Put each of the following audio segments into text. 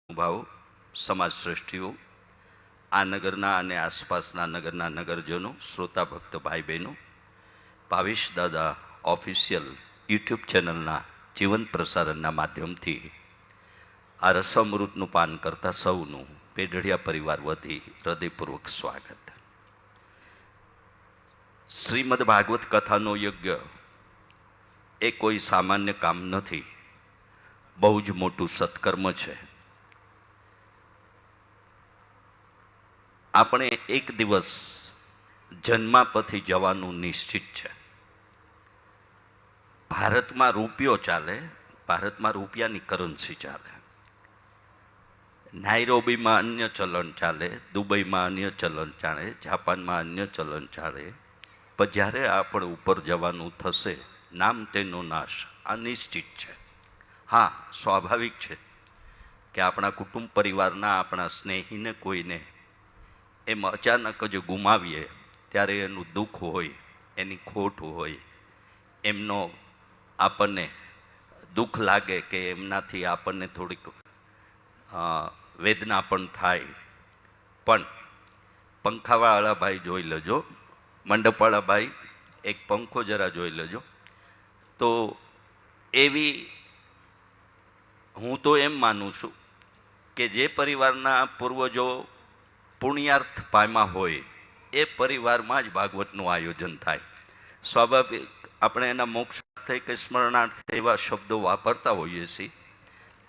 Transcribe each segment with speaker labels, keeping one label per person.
Speaker 1: ભાવો, સમાજ શ્રેષ્ઠીઓ, આ નગરના અને આસપાસના નગરના નગરજનો, શ્રોતા ભક્ત ભાઈ બહેનો, ભાવેશ દાદા ઓફિશિયલ યુટ્યુબ ચેનલના જીવંત પ્રસારણના માધ્યમથી આ રસામૃતનું પાન કરતા સૌનું પેઢડિયા પરિવાર વતી હૃદયપૂર્વક સ્વાગત. શ્રીમદ ભાગવત કથાનો યજ્ઞ એ કોઈ સામાન્ય કામ નથી, બહુ જ મોટું સત્કર્મ છે. આપણે એક દિવસ જન્માપથી જવાનું નિશ્ચિત છે. ભારતમાં રૂપિયો ચાલે, ભારતમાં રૂપિયાની કરન્સી ચાલે, નાઇરોબીમાં અન્ય ચલણ ચાલે, દુબઈમાં અન્ય ચલણ ચાલે, જાપાનમાં અન્ય ચલણ ચાલે, પણ જ્યારે આપણે ઉપર જવાનું થશે, નામ તેનો નાશ, આ નિશ્ચિત છે. હા, સ્વાભાવિક છે કે આપણા કુટુંબ પરિવારના, આપણા સ્નેહીને કોઈને એમ અચાનક જ ગુમાવીએ ત્યારે એનું દુઃખ હોય, એની ખોટ હોય, એમનો આપણને દુઃખ લાગે કે એમનાથી આપણને થોડીક વેદના પણ થાય. પણ પંખાવાળા ભાઈ જોઈ લેજો, મંડપવાળા ભાઈ એક પંખો જરા જોઈ લેજો. તો એવી હું તો એમ માનું છું કે જે પરિવારના પૂર્વજો પુણ્યાર્થ પામ્યા હોય એ પરિવારમાં જ ભાગવતનું આયોજન થાય. સ્વાભાવિક આપણે એના મોક્ષાર્થે કે સ્મરણાર્થે એવા શબ્દો વાપરતા હોઈએ છીએ,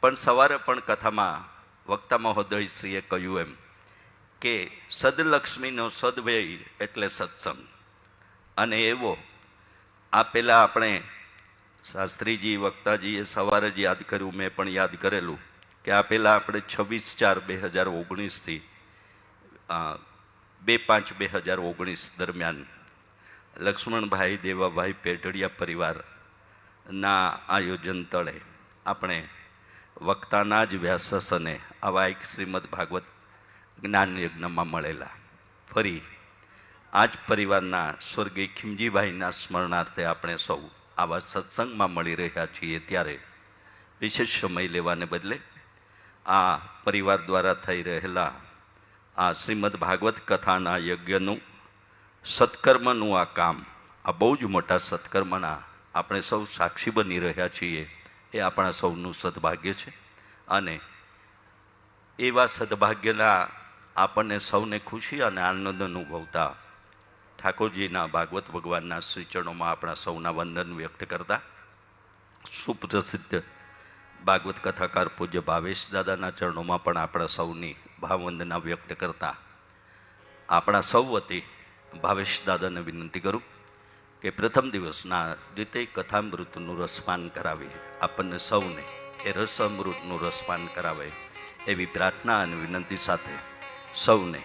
Speaker 1: પણ સવારે પણ કથામાં વક્તા મહોદયશ્રીએ કહ્યું એમ કે સદલક્ષ્મીનો સદવ્યય એટલે સત્સંગ. અને એવો આ પહેલાં આપણે શાસ્ત્રીજી વક્તાજીએ સવારે જ યાદ કર્યું, મેં પણ યાદ કરેલું કે આ પહેલાં આપણે 26/4/2019થી 2/5/2019 દરમિયાન લક્ષ્મણભાઈ દેવાભાઈ પેઢડિયા પરિવારના આયોજન તળે આપણે વક્તાના જ વ્યાસાસને આવા એક શ્રીમદ ભાગવત જ્ઞાન યજ્ઞમાં મળેલા. ફરી આ જ પરિવારના સ્વર્ગીય ખીમજીભાઈના સ્મરણાર્થે આપણે સૌ આવા સત્સંગમાં મળી રહ્યા છીએ. ત્યારે વિશેષ સમય લેવાને બદલે આ પરિવાર દ્વારા થઈ રહેલા આ શ્રીમદ ભાગવત કથાના યજ્ઞનું સત્કર્મનું આ કામ, આ બહુ જ મોટા સત્કર્મના આપણે સૌ સાક્ષી બની રહ્યા છીએ. એ આપણા સૌનું સદભાગ્ય છે. અને એવા સદભાગ્યના આપણને સૌને ખુશી અને આનંદ અનુભવતા ઠાકોરજીના ભાગવત ભગવાનના શ્રી ચરણોમાં આપણા સૌના વંદન વ્યક્ત કરતા, સુપ્રસિદ્ધ ભાગવત કથાકાર પૂજ્ય ભાવેશ દાદાના ચરણોમાં પણ આપણા સૌની ભાવવંદના વ્યક્ત કરતા આપણા સૌ વતી ભાવેશ દાદાને વિનંતી કરું કે પ્રથમ દિવસના દ્વિતીય કથામૃતનું રસપાન કરાવી આપણને સૌને એ રસામૃતનું રસપાન કરાવે એવી પ્રાર્થના અને વિનંતી સાથે સૌને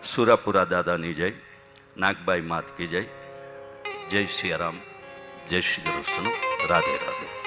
Speaker 1: સુરાપુરા દાદાની જય, નાગબાઈ માત કી જય, જય સિયારામ, જય શ્રી કૃષ્ણ, રાધે રાધે.